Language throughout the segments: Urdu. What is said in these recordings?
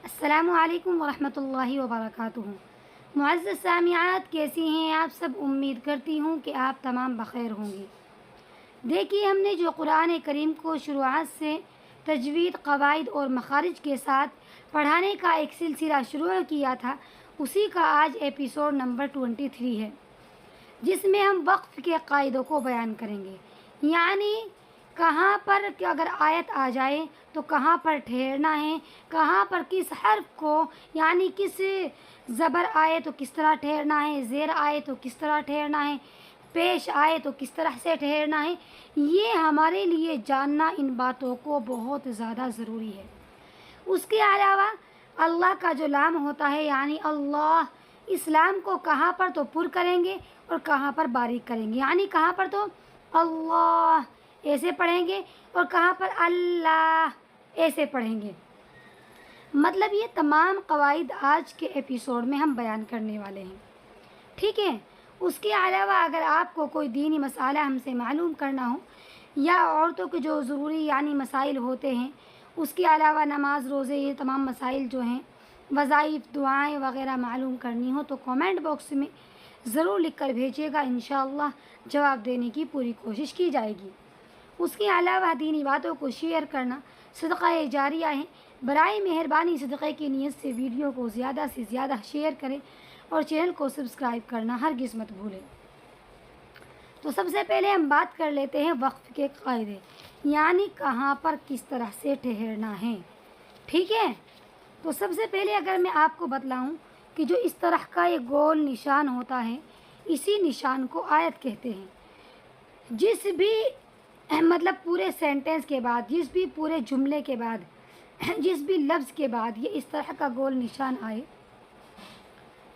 السلام علیکم ورحمۃ اللہ وبرکاتہ۔ معزز سامعات، کیسی ہیں آپ سب؟ امید کرتی ہوں کہ آپ تمام بخیر ہوں گے۔ دیکھیے، ہم نے جو قرآن کریم کو شروعات سے تجوید، قواعد اور مخارج کے ساتھ پڑھانے کا ایک سلسلہ شروع کیا تھا، اسی کا آج ایپیسوڈ نمبر 23 ہے، جس میں ہم وقف کے قاعدوں کو بیان کریں گے۔ یعنی کہاں پر اگر آیت آ جائے تو کہاں پر ٹھہرنا ہے، کہاں پر کس حرف کو، یعنی کس زبر آئے تو کس طرح ٹھہرنا ہے، زیر آئے تو کس طرح ٹھہرنا ہے، پیش آئے تو کس طرح سے ٹھہرنا ہے، یہ ہمارے لیے جاننا ان باتوں کو بہت زیادہ ضروری ہے۔ اس کے علاوہ اللہ کا جو لام ہوتا ہے، یعنی اللہ، اس لام کو کہاں پر تو پر کریں گے اور کہاں پر باریک کریں گے۔ یعنی کہاں پر تو اللہ ایسے پڑھیں گے اور کہاں پر اللہ ایسے پڑھیں گے۔ مطلب یہ تمام قواعد آج کے ایپیسوڈ میں ہم بیان کرنے والے ہیں، ٹھیک ہے۔ اس کے علاوہ اگر آپ کو کوئی دینی مسئلہ ہم سے معلوم کرنا ہو، یا عورتوں کے جو ضروری یعنی مسائل ہوتے ہیں، اس کے علاوہ نماز، روزے، یہ تمام مسائل جو ہیں، وظائف، دعائیں وغیرہ معلوم کرنی ہو تو کامنٹ باکس میں ضرور لکھ کر بھیجیے گا، انشاءاللہ جواب دینے کی پوری کوشش کی جائے گی۔ اس کے علاوہ دینی باتوں کو شیئر کرنا صدقہ جاریہ ہے۔ برائے مہربانی صدقے کی نیت سے ویڈیو کو زیادہ سے زیادہ شیئر کریں اور چینل کو سبسکرائب کرنا ہرگز مت بھولیں۔ تو سب سے پہلے ہم بات کر لیتے ہیں وقف کے قاعدے، یعنی کہاں پر کس طرح سے ٹھہرنا ہے، ٹھیک ہے۔ تو سب سے پہلے اگر میں آپ کو بتلاؤں کہ جو اس طرح کا یہ گول نشان ہوتا ہے، اسی نشان کو آیت کہتے ہیں۔ جس بھی مطلب پورے سینٹنس کے بعد، جس بھی پورے جملے کے بعد، جس بھی لفظ کے بعد یہ اس طرح کا گول نشان آئے،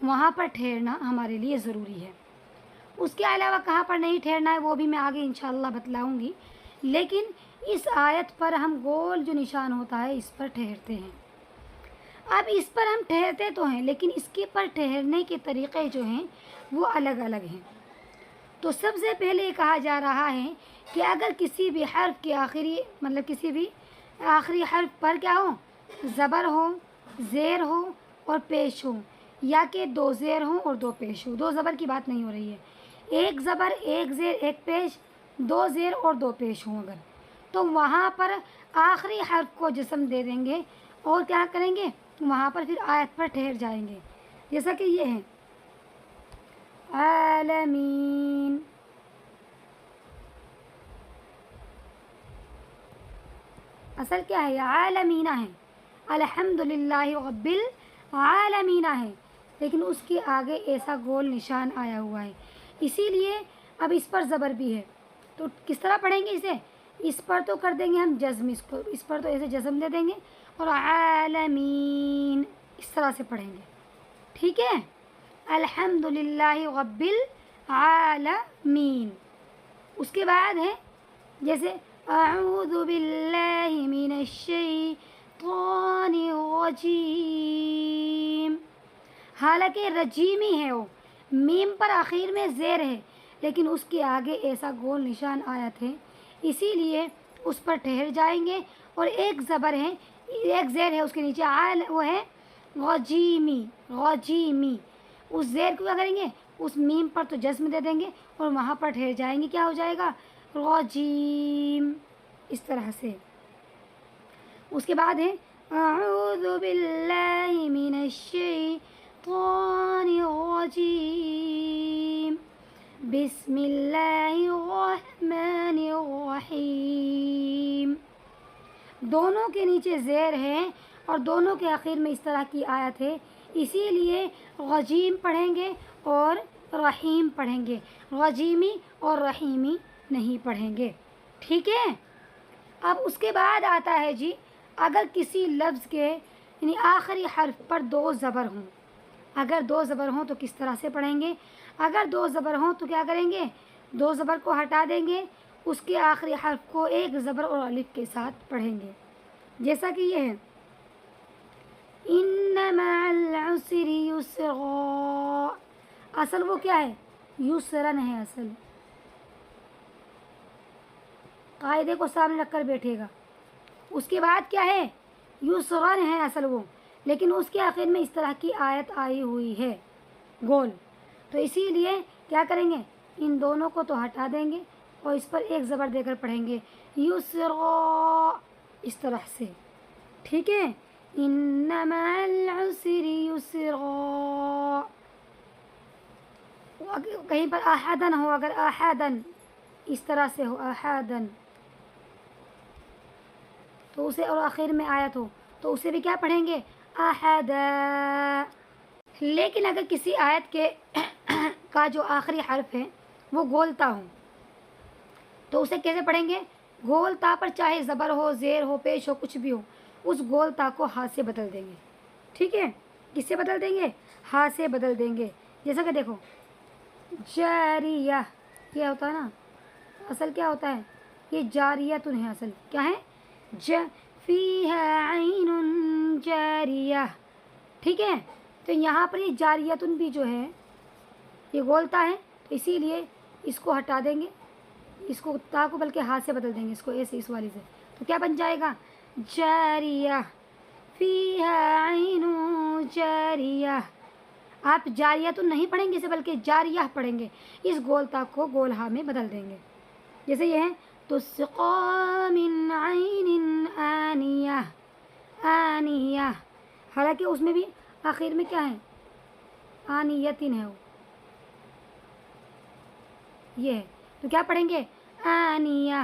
وہاں پر ٹھہرنا ہمارے لیے ضروری ہے۔ اس کے علاوہ کہاں پر نہیں ٹھہرنا ہے وہ بھی میں آگے انشاءاللہ بتلاؤں گی، لیکن اس آیت پر ہم گول جو نشان ہوتا ہے اس پر ٹھہرتے ہیں۔ اب اس پر ہم ٹھہرتے تو ہیں، لیکن اس کے پر ٹھہرنے کے طریقے جو ہیں وہ الگ الگ ہیں۔ تو سب سے پہلے کہا جا رہا ہے کہ اگر کسی بھی حرف کے کسی بھی آخری حرف پر کیا ہو، زبر ہو، زیر ہو اور پیش ہو، یا کہ دو زیر ہوں اور دو پیش ہو۔ دو زبر کی بات نہیں ہو رہی ہے، ایک زبر، ایک زیر، ایک پیش، دو زیر اور دو پیش ہوں اگر، تو وہاں پر آخری حرف کو جسم دے دیں گے اور کیا کریں گے، وہاں پر پھر آیت پر ٹھہر جائیں گے، جیسا کہ یہ ہے عالمین۔ اصل کیا ہے، عالمینہ ہے، الحمدللہ رب العالمین ہے، لیکن اس کے آگے ایسا گول نشان آیا ہوا ہے، اسی لیے اب اس پر زبر بھی ہے۔ تو کس طرح پڑھیں گے اسے؟ اس پر تو کر دیں گے ہم جزم، اس پر تو ایسے جزم دے دیں گے اور عالمین اس طرح سے پڑھیں گے، ٹھیک ہے۔ الحمدللہ رب العالمین۔ اس کے بعد ہے جیسے اعوذ باللہ من الشیطان الرجیم، حالانکہ رجیمی ہے وہ، میم پر آخر میں زیر ہے، لیکن اس کے آگے ایسا گول نشان آیا تھے، اسی لیے اس پر ٹھہر جائیں گے، اور ایک زبر ہے، ایک زیر ہے اس کے نیچے، وہ ہے غجیمی، غجیمی۔ اس زیر کو کیا کریں گے، اس میم پر تو جزم دے دیں گے اور وہاں پر ٹھہر جائیں گے، کیا ہو جائے گا، غجیم، اس طرح سے۔ اس کے بعد ہے اعوذ باللہ من الشیطان الرجیم بسم اللہ الرحمن الرحیم۔ دونوں کے نیچے زیر ہے اور دونوں کے آخر میں اس طرح کی آیت ہے، اسی لیے غجیم پڑھیں گے اور رحیم پڑھیں گے، غجیمی اور رحیمی نہیں پڑھیں گے، ٹھیک ہے۔ اب اس کے بعد آتا ہے جی، اگر کسی لفظ کے یعنی آخری حرف پر دو زبر ہوں، اگر دو زبر ہوں تو کس طرح سے پڑھیں گے؟ اگر دو زبر ہوں تو کیا کریں گے، دو زبر کو ہٹا دیں گے، اس کے آخری حرف کو ایک زبر اور الف کے ساتھ پڑھیں گے، جیسا کہ یہ ہے ان مع العسر یسرا۔ اصل وہ کیا ہے، یسرن ہے، اصل قاعدے کو سامنے رکھ کر بیٹھے گا۔ اس کے بعد کیا ہے، یسرن ہے اصل وہ، لیکن اس کے آخر میں اس طرح کی آیت آئی ہوئی ہے گول، تو اسی لیے کیا کریں گے، ان دونوں کو تو ہٹا دیں گے اور اس پر ایک زبر دے کر پڑھیں گے یسرا، اس طرح سے، ٹھیک ہے، ان مع العسر یسرا۔ کہیں پر احدن ہو، اگر احدن اس طرح سے ہو احدن تو اسے، اور آخر میں آیت ہو تو اسے بھی کیا پڑھیں گے احدا۔ لیکن اگر کسی آیت کے کا جو آخری حرف ہے وہ گولتا ہو تو اسے کیسے پڑھیں گے، گولتا پر چاہے زبر ہو، زیر ہو، پیش ہو، کچھ بھی ہو، اس گولتا کو ہاتھ سے بدل دیں گے، ٹھیک ہے، کس سے بدل دیں گے، ہاتھ سے بدل دیں گے۔ جیسا کہ دیکھو جاریہ، یہ ہوتا ہے نا، اصل کیا ہوتا ہے، یہ جاریتن ہے، اصل کیا ہے، فیہا عین جاریہ، ٹھیک ہے، تو یہاں پر یہ جاریتن بھی جو ہے یہ گولتا ہے، تو اسی لیے اس کو ہٹا دیں گے، اس کو تا کو بلکہ ہاتھ سے بدل دیں گے، اس کو ایسے اس والی سے، تو کیا بن جائے گا جاریہ فیہا عین جاریہ۔ آپ جاریتن نہیں پڑھیں گے اسے بلکہ جاریہ پڑھیں گے، اس گولتا کو گولہا میں بدل دیں گے۔ جیسے یہ ہے تسقا من عین آنیہ، آنیہ، حالانکہ اس میں بھی آخر میں کیا ہے آنیتن ہے، وہ یہ ہے، تو کیا پڑھیں گے آنیہ۔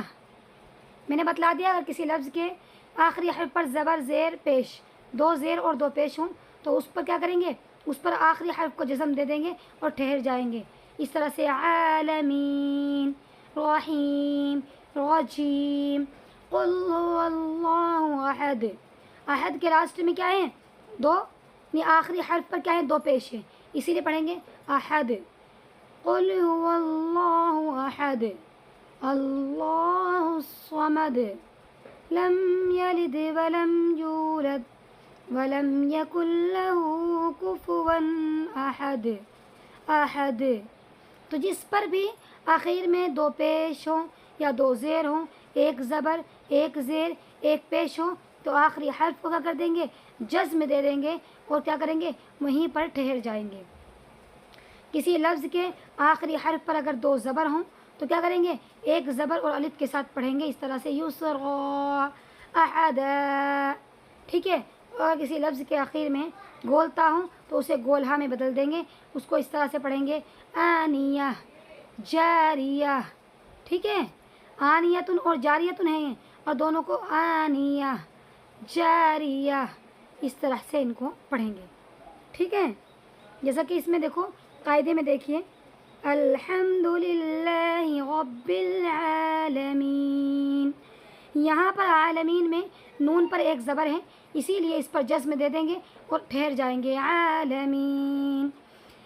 میں نے بتلا دیا اگر کسی لفظ کے آخری حرف پر زبر، زیر، پیش، دو زیر اور دو پیش ہوں تو اس پر کیا کریں گے، اس پر آخری حرف کو جزم دے دیں گے اور ٹھہر جائیں گے، اس طرح سے عالمین، رحیم، رجیم، قل هو اللہ احد۔ احد کے لاسٹ میں کیا ہے دو، یعنی آخری حرف پر کیا ہے دو پیش ہے، اسی لیے پڑھیں گے احد، قل هو اللہ احد، اللہ الصمد، لم یلد ولم یولد ولم یکن له کفوا احد، احد۔ تو جس پر بھی آخر میں دو پیش ہوں یا دو زیر ہوں، ایک زبر، ایک زیر، ایک پیش ہو، تو آخری حرف کو کیا کر دیں گے جزم دے دیں گے اور کیا کریں گے وہیں پر ٹھہر جائیں گے۔ کسی لفظ کے آخری حرف پر اگر دو زبر ہوں تو کیا کریں گے ایک زبر اور الف کے ساتھ پڑھیں گے، اس طرح سے یسرا، احد، ٹھیک ہے، اور کسی لفظ کے آخر میں گولتا ہوں تو اسے گولہا میں بدل دیں گے، اس کو اس طرح سے پڑھیں گے آنیہ، جاریہ، ٹھیک ہے، آنیتن اور جاریتن ہیں اور دونوں کو آنیہ، جاریہ، اس طرح سے ان کو پڑھیں گے، ٹھیک ہے۔ جیسا کہ اس میں دیکھو قاعدے میں دیکھیے الحمد للہ رب العالمین، یہاں پر عالمین میں نون پر ایک زبر ہے، اسی لیے اس پر جزم دے دیں گے اور ٹھہر جائیں گے عالمین،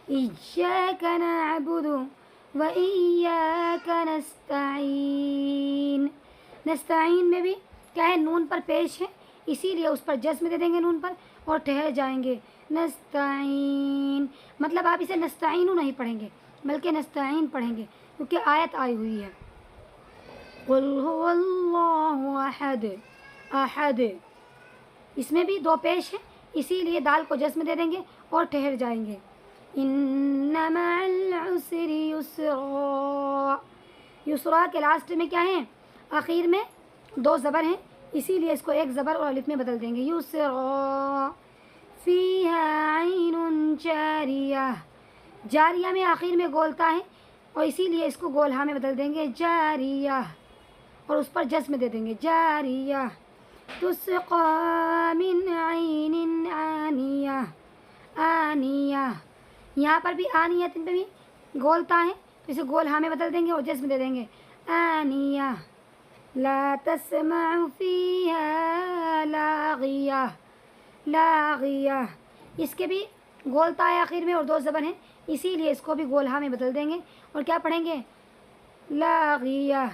ایاک نعبد و ایاک نستعین، نستعین میں بھی کیا ہے نون پر پیش ہے، اسی لیے اس پر جزم دے دیں گے نون پر اور ٹھہر جائیں گے نستعین، مطلب آپ اسے نستعین نہیں پڑھیں گے بلکہ نستعین پڑھیں گے کیونکہ آیت آئی ہوئی ہے قل هو اللہ احد، احد، اس میں بھی دو پیش ہے اسی لیے دال کو جزم دے دیں گے اور ٹھہر جائیں گے ان مع العسر یسرا، یسرا کے لاسٹ میں کیا ہے آخر میں دو زبر ہیں اسی لیے اس کو ایک زبر اور الف میں بدل دیں گے یسرا، فیہا عین جاریہ، جاریہ میں آخر میں گولتا ہے اور اسی لیے اس کو گولہا میں بدل دیں گے جاریہ اور اس پر جزم دے دیں گے جاریہ، تسقا من عین آنیہ، آنیہ، یہاں پر بھی آنیت پہ بھی گولتا ہے تو اسے گولہا میں بدل دیں گے اور جزم دے دیں گے آنیہ، لا تسمع فیہا لاغیہ، لاغیہ، اس کے بھی گولتا ہے آخر میں اور دو زبر ہیں اسی لیے اس کو بھی گولہا میں بدل دیں گے اور کیا پڑھیں گے لاغیہ،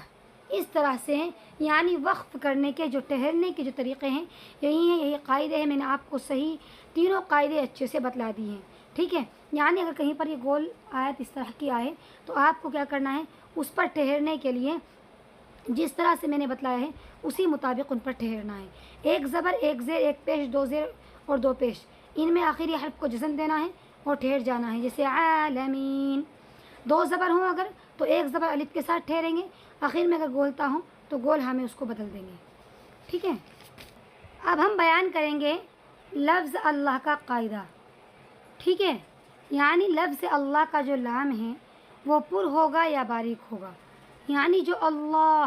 اس طرح سے یعنی وقف کرنے کے جو ٹھہرنے کے جو طریقے ہیں یہی ہیں، یہی قاعدے ہیں، میں نے آپ کو صحیح تینوں قاعدے اچھے سے بتلا دیے ہیں، ٹھیک ہے، یعنی اگر کہیں پر یہ گول آیت اس طرح کی آئے تو آپ کو کیا کرنا ہے اس پر ٹھہرنے کے لیے جس طرح سے میں نے بتلایا ہے اسی مطابق ان پر ٹھہرنا ہے، ایک زبر، ایک زیر، ایک پیش، دو زیر اور دو پیش، ان میں آخری حرف کو جزم دینا ہے اور ٹھہر جانا ہے، جیسے عالمین۔ دو زبر ہوں اگر تو ایک زبر الف کے ساتھ ٹھہریں گے، آخر میں اگر گولتا ہوں تو گول ہاں میں اس کو بدل دیں گے، ٹھیک ہے۔ اب ہم بیان کریں گے لفظ اللہ کا قاعدہ، ٹھیک ہے، یعنی لفظ اللہ کا جو لام ہے وہ پر ہوگا یا باریک ہوگا، یعنی جو اللہ،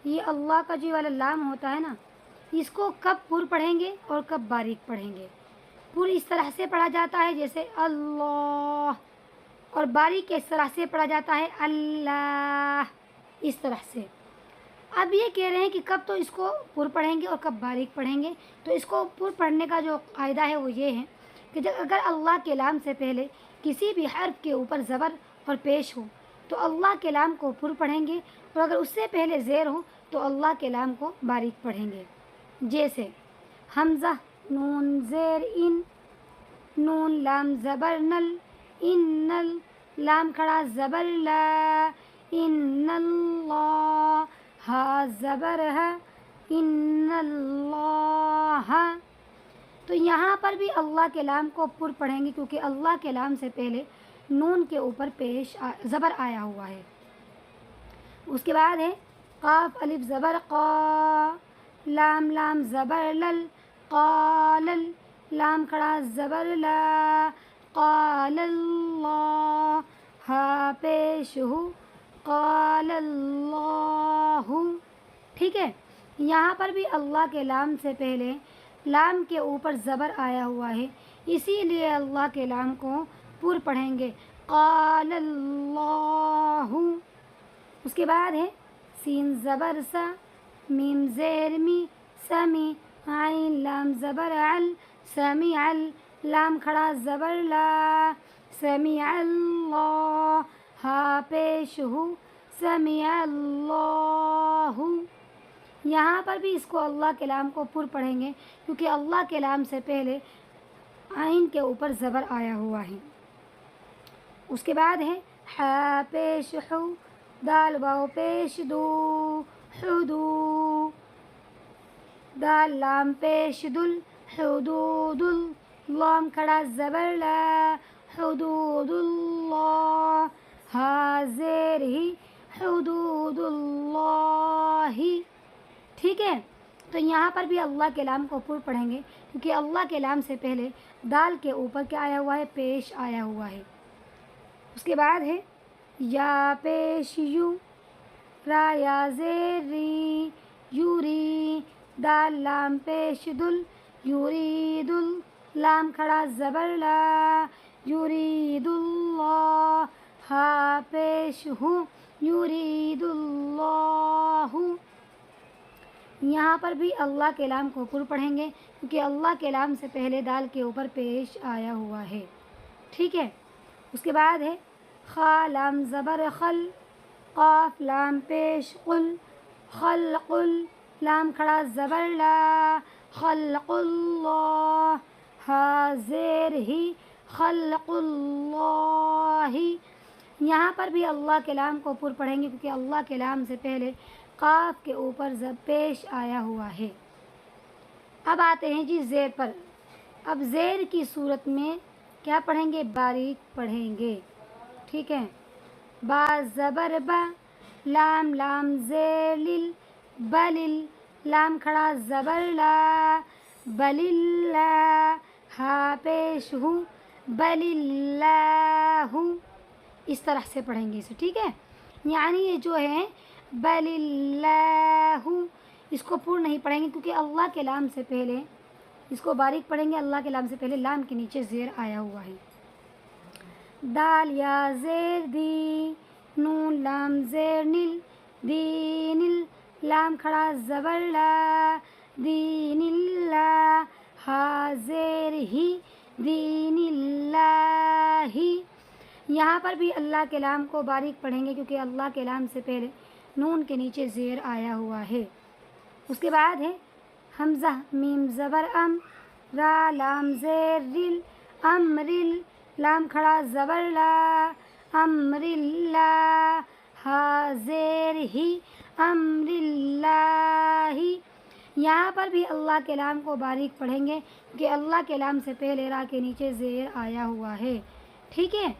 یہ اللہ کا جو والا لام ہوتا ہے نا، اس کو کب پر پڑھیں گے اور کب باریک پڑھیں گے۔ پر اس طرح سے پڑھا جاتا ہے جیسے اللہ، اور باریک اس طرح سے پڑھا جاتا ہے اللہ، اس طرح سے۔ اب یہ کہہ رہے ہیں کہ کب تو اس کو پر پڑھیں گے اور کب باریک پڑھیں گے، تو اس کو پر پڑھنے کا جو قاعدہ ہے وہ یہ ہے کہ جب اگر اللہ کے لام سے پہلے کسی بھی حرف کے اوپر زبر اور پیش ہو تو اللہ کے لام کو پر پڑھیں گے، اور اگر اس سے پہلے زیر ہو تو اللہ کے لام کو باریک پڑھیں گے، جیسے حمزہ نون زیر ان، نون لام زبر نل، ان نل، لام کھڑا زبر لا، ان اللہ، ہا زبر ہے، ان اللہ۔ تو یہاں پر بھی اللہ کے لام کو پر پڑھیں گے کیونکہ اللہ کے لام سے پہلے نون کے اوپر پیش زبر آیا ہوا ہے۔ اس کے بعد ہے قاف الف زبر قا، لام لام زبر لل، قالل، لام کھڑا زبر لا، قال اللہ، ہا پیش ہو، قال اللہ، ٹھیک ہے۔ یہاں پر بھی اللہ کے لام سے پہلے لام کے اوپر زبر آیا ہوا ہے، اسی لیے اللہ کے لام کو پر پڑھیں گے، قال اللہ۔ اس کے بعد ہے سین زبر سا، میم زیر می، سمی، عین لام زبر عل، سمیع ال، لام کھڑا زبر لا، سمیع اللہ، ہا پیش ہو، سمیع اللہ۔ یہاں پر بھی اس کو اللہ کے لام کو پر پڑھیں گے کیونکہ اللہ کے لام سے پہلے عین کے اوپر زبر آیا ہوا ہے۔ اس کے بعد ہے ہا پیش ہو، دال واو پیش دو، حدو، دال لام پیش دل، حدود ال، لام کھڑا زبر لا، حدود اللہ، ہا زیر ہی، حدود اللہ، ٹھیک ہے۔ تو یہاں پر بھی اللہ کے لام کو پر پڑھیں گے کیونکہ اللہ کے لام سے پہلے دال کے اوپر کیا آیا ہوا ہے، پیش آیا ہوا ہے۔ اس کے بعد ہے یا پیش یو، را یا زیر ری، یوری، دال لام پیش دل، یورید ال، لام کھڑا زبر لا، یورید اللہ، ہا پیش ہو، یورید اللہ۔ یہاں پر بھی اللہ کے لام کو پر پڑھیں گے کیونکہ اللہ کے لام سے پہلے دال کے اوپر پیش آیا ہوا ہے، ٹھیک ہے۔ اس کے بعد ہے خا لام زبر خل، قاف لام پیش قل، خلق ال، لام کھڑا زبر لا، خلق اللہ، ہا زیر ہی، خلق اللہ۔ یہاں پر بھی اللہ کے لام کو پر پڑھیں گے کیونکہ اللہ کے لام سے پہلے قاف کے اوپر پیش آیا ہوا ہے۔ اب آتے ہیں جی زیر پر۔ اب زیر کی صورت میں کیا پڑھیں گے، باریک پڑھیں گے، ٹھیک ہے۔ با زبر با، لام لام زیر لل، بلل، لام کھڑا زبر لا، بللہ، ہا پیش ہو، بللہ، اس طرح سے پڑھیں گے اسے، ٹھیک ہے۔ یعنی یہ جو ہے بللہ، اس کو پر نہیں پڑھیں گے کیونکہ اللہ کے لام سے پہلے اس کو باریک پڑھیں گے، اللہ کے لام سے پہلے لام کے نیچے زیر آیا ہوا ہے۔ دال یا زیر دی، نون لام زیر نل، دین ال، لام کھڑا زبر لا، دین اللہ، ہا زیر ہی، دین اللہ۔ یہاں پر بھی اللہ کے لام کو باریک پڑھیں گے کیونکہ اللہ کے لام سے پہلے نون کے نیچے زیر آیا ہوا ہے۔ اس کے بعد ہے حمزہ میم زبر ام، را لام زیر رل، امرل، لام کھڑا زبر لا، امر اللہ، ہا زیر ہی، امر اللہ۔ یہاں پر بھی اللہ کے لام کو باریک پڑھیں گے کہ اللہ کے لام سے پہلے را کے نیچے زیر آیا ہوا ہے، ٹھیک ہے۔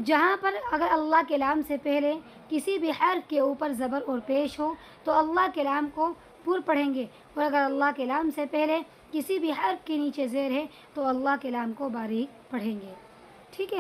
جہاں پر اگر اللہ کے لام سے پہلے کسی بھی حرف کے اوپر زبر اور پیش ہو تو اللہ کے لام کو پر پڑھیں گے، اور اگر اللہ کے لام سے پہلے کسی بھی حرف کے نیچے زیر ہے تو اللہ کے لام کو باریک پڑھیں گے، ٹھیک ہے۔